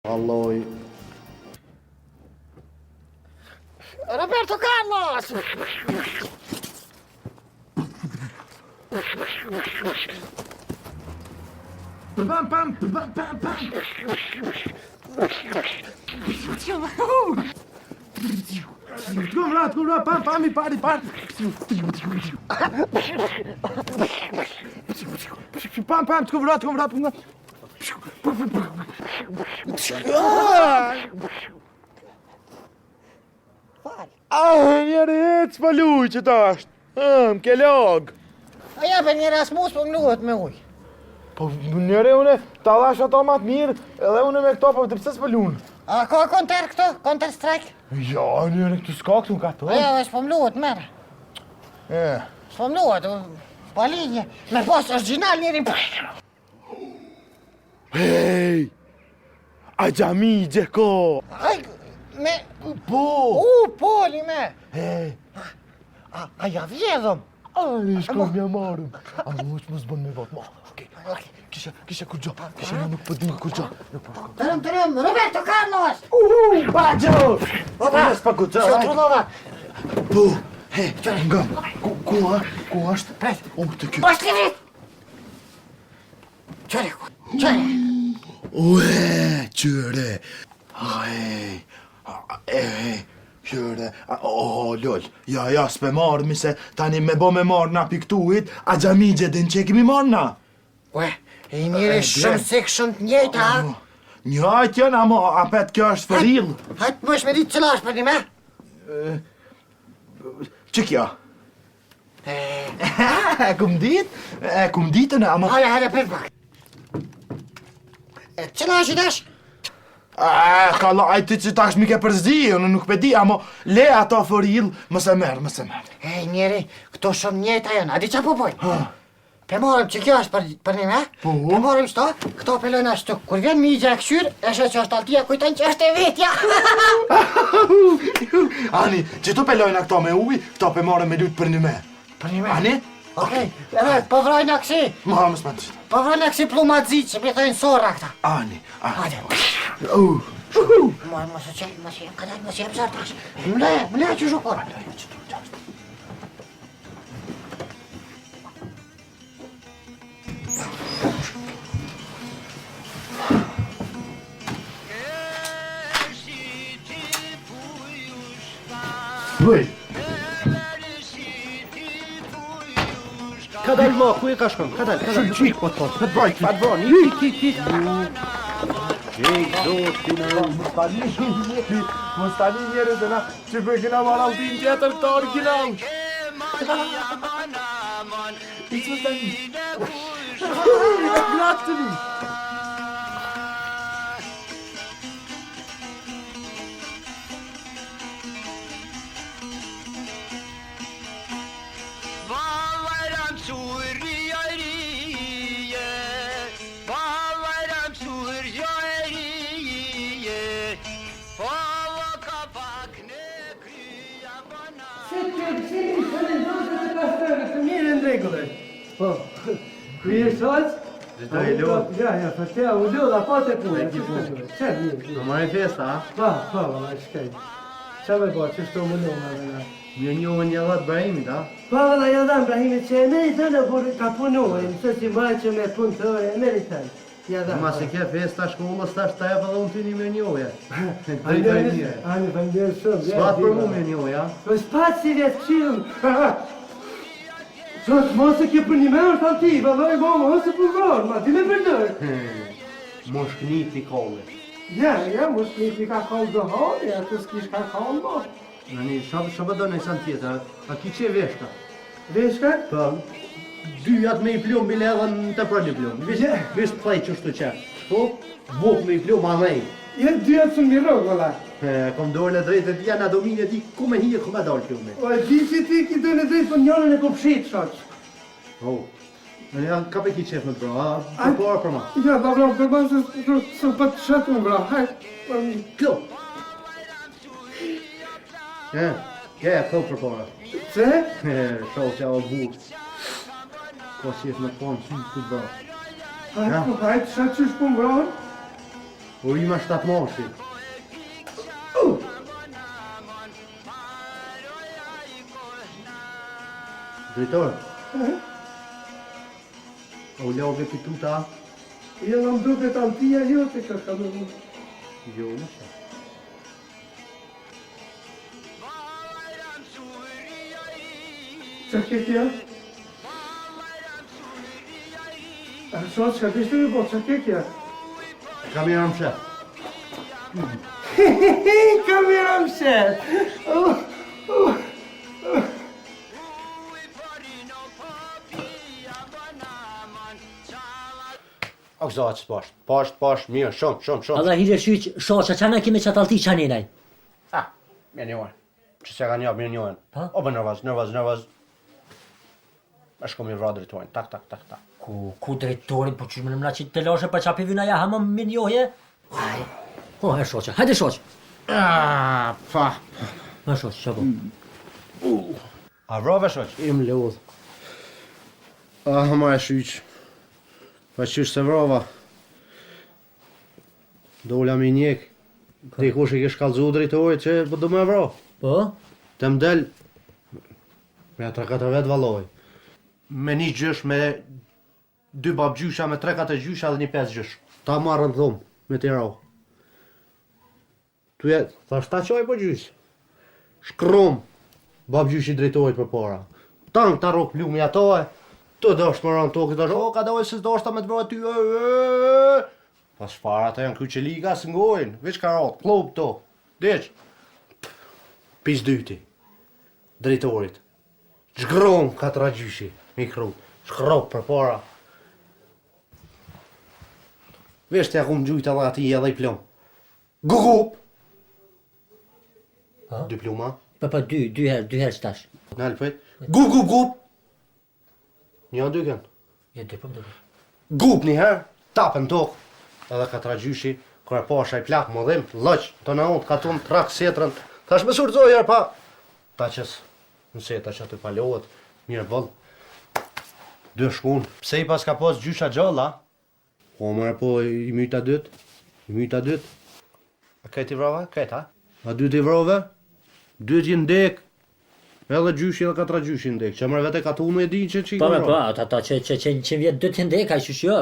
Alloj. Roberto Carlos! Pam, pam, pam, pam, pam. Kom ra, pam, pam, i pari. Pam, pam, kom ra. Njeri, ec pa luj që ta është. M'ke lag. A ja për një Rasmus po m'luhet me uj. Po njeri, une ta dhash ato ma të mirë, edhe une me këto, po të pse s'po lunë. A ka konter këto? Counter Strike? Ja, njeri, këtu s'ka këtu ka të. A ja, s'po m'luhet merë. S'po m'luhet, pa linje. Me pas original njeri. Hej! A gjami gjeko! Aj, me... Po! Poli me! Hej! A ja vjedhëm? Ani, shko mja marëm. A mu që më zbën me vatë ma. Kisha kur gjo, kisha në nuk pëdim kur gjo. Tërëm, Roberto Carlos! Baggio! Opa! S'pa kur gjo, Që trunova? Po! Hej, ngam, ku është? Pret! Unë të kjo. Bashkë livrit! Qëre! Ue, qëre! Hej, qëre! Lol, ja, s'pe marrë, mi se tani me bo me marrë na piktuit, a gjamigje din që kemi marrë na? Ue, e njëri shumë sik shumë të njëjtë, ha? Njëjtë janë, amo, apet kjo është fëril. Hajtë më është me ditë cëla është për një me? Që kjo? E kum ditën, amo... Haja, herë për pak. Cëla është i dash? Ka lajti që tash mi ke përzi, unë nuk pe di, amo le ato fëril, mëse merë. Ej, njeri, këto shumë njëjta janë, a di qa po bojnë? Pe morëm që kjo është për një me? Po. Pe morëm shto, këto pelojnë ashtu. Kur vjen migja e këshyr, eshe që është altia, kujton që është e vetja. Ani, që tu pelojnë këto me uj, këto pe morëm me lutë për një me. Për një me? Ani? Okej, po vrojnë a kësi. Ma, më s'ma të qita. Po vrojnë a kësi plumat zi që mi thojnë sora këta. Ani. Hajde. Mos e qenë, mos e pësar tash. Më le që zhukor. Bëj. Ka dal ma, ku e ka shkon? Ka dal. Qik, po të të bajt. Pa të bërë, hik. Qik, zot, kina. Mos tani njerë dhe na që për kina marrë altin tjetër këta original. Iqë mos tani. Glak të një. Mirë në regullë. Po, mirë sotë? Gjitha i lodh. Ja, për te u lodh, a po të punë. Që mirë? Në marrë festa, a? Po, ma shkaj. Qa me po, që shto më loma dhe nga? Mirë njohën një dhatë Brahimit, a? Po, vëlla, ja dha Brahimit që e meritën e ka punuaj, nëse si mbaj që me punë të ore, e meritën. Ja dha. Ma se ke festa shkollës, tash ta jepë edhe unë ty një mirë njohje. Ani, fanderë shumë. S'pat për mu mirë njohje, a? Po, s'pat si vjetë këshirëm. Qëtë, mos e ke për një merë të alti, vëllaj, mos e për vrorë, ma ti me përdër. Mosh kniti kolle. Ja, mos kniti ka kollë dhe hori, atë s'kish ka kollë mo. Nani, shabë do në isan tjetër, a ki që e veshka? Veshka? Po, dyjat me i plum, bile edhe në të prali plum. Vish të thaj qështu që. Po, buk me i plum, a nej. Ja, dyjat së mirë, vëlla. Kom dole drejtë e dhja në dominje ti, ku me hije, ku me dalë plume. O, e di që ti ki dojnë drejtë për njërën e kupshit, shoq. O, ka pe ki qef me të bro, a? Për por për ma. Ja, da bro, për ma se për të shetë më bro, hajt. Klo! Ja, klo për pora. Se? Shoh që a o buk. Ko si jesh me ponë, sy të bro. Hajt, shoq që shpun bro. Urima 7 moshi. Drejtor. O logë pituta. Ja më duket antia jote ka kamerun. Jo, më shë. Qa ke kja? Sa që dishtë me bo, qa ke kja? Kamera më shë. Kamera më shet! O këzat që pasht, mirë, shumë. Allah hile shyq, shoqa, qana kime qatalti qaninaj? Mirë njohen. Që se ka njabë mirë njohen. Ha? O bë nervaz. Me shko mi vra drejtorin, tak. Ku drejtori, po qysh me në mla që të lashe për qapi vina ja hama me njohje? O, e shoqa, hajde shoq. Pa. Ma shoq, që po? A vrove shoq? Im lodh. Ma e shyq. Pa qysh se vrova. Dola mi njek. Ti kush i ke shkallzu drejtorit që po du me vro. Po? Të mdel. Me 3-4 vetë valoj. Me një gjysh, me 2 bab gjysha, me 3-4 gjysha dhe një 5 gjysh. Ta marrën thumë, me t'i rau. Tu jetë, thash ta qoj po gjysh. Shkrum, bab gjysh i drejtorit për para. Tang ta rok plumi ato e. Të dosht më ranë tokë, të o, ka dojë se s'doshta me të vrojë ty, Pas shfara të janë kryqe liga së ngojnë, veç ka ratë, plop to, deq. Pis dyti, drejtorit. Zhgrom 4 gjyshi, mikro, shkrop për para. Vesh të jakum gjujta dhe ati edhe i plom. Gugup! Ha? 2 pluma. Pa, 2 herë qëtash. Në alpet. Gugup! Një 2 kënë. Ja, 2 për më duke. Gup një herë, tapën tokë. Edhe 4 gjyshi, kërë pasha i plak më dhim, lëq, të në unë, ka tunë, trak, setrën. Thash me surëzoj herë pa. Ta qës, në seta që të palohet, mirë vëllë. 2 shkun. Pse i pas ka pas gjysha gjalla? Po mërë po i myta 2. A këtë i vrove? Këtë, a? A 2 i vrove? 2 i ndek. Edhe gjyshi edhe 4 gjyshi ndek. Që mërë vete ka tunë e di që i Pa, vrove. ata që vjetë 2 të ndeka, i shush jo.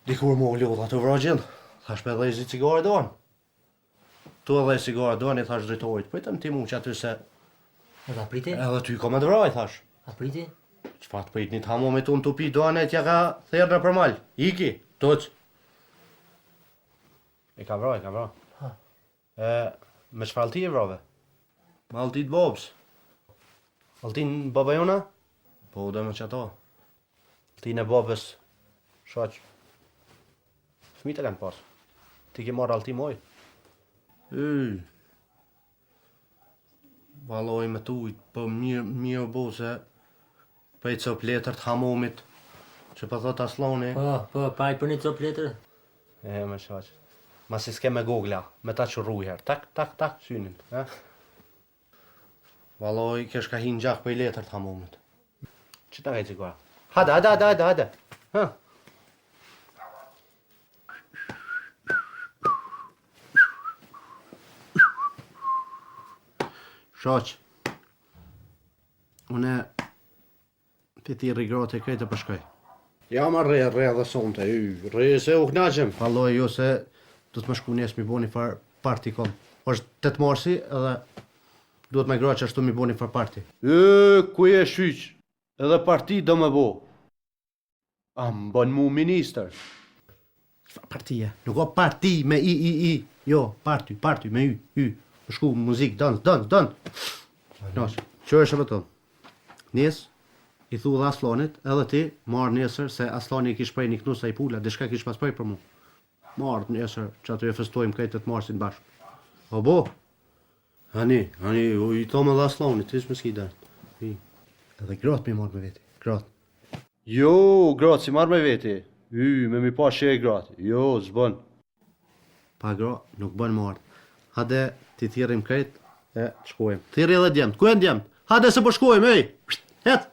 Dikur më u lodha të vra gjellë. Thash me edhe i zi cigare doan. Tu edhe i cigare doan i thash drejtorit. Pëjtëm ti mu që aty se Edhe apriti? edhe ty ka me të vraj, thash. Apriti? Që fa të pëjt një të hamo me tu në tupi doan e tja ka therë në përmal. Iki, tuq. I ka vraj. Ha. Me që falti e vrave? Me altit bobs. Altin baba jona? Po u dhe me që ato. Altin e babes. Shaq. Fëmijët e kanë pas. Ti ke marrë alti moj? Valoj me tujt, po mirë bo se pej cop letër të hamomit që po thot asloni. Po, pa i për një cop letër. Me shaq. Ma si s'ke me gogla, me ta që rruj her. Tak, synin. Valoj, kesh ka hinë gjak pej letër të hamomit. Që ta kajtë qikua? Hade. Ha? Shaq, une të ti rigrot e krejtë përshkoj. Ja ma re dhe sonte, re se u knaqem. Falloj jo se du të më shku njes mi bo një far parti kom. është 8 marsi edhe duhet me gra që ashtu mi bo një far parti. Ku e shyq, edhe parti do me bo. A më bën mu minister. Partia, nuk o parti me i. Jo, party me y. Më shku muzik, dans. Nos, që është vëtëm? Nes, i thu dhe Aslonit, edhe ti, marrë nesër, se Asloni kish prej një knusa i pula, dishka kish pas prej për mu. Marrë nesër, që ato e festojmë këtë të marsin bashkë. O bo? Hani, i thome dhe Aslonit, ish më s'ki dartë. Edhe gratë mi marrë me veti, gratë. Jo, gratë si marrë me veti. Me mi pa shë e gratë. Jo, s'bën. Pa gratë, nuk bën marrë. Hade, ti thirim krejt, e shkojmë. Thiri edhe djemt, ku e në djemt? Hade se po shkojmë, ej! Het!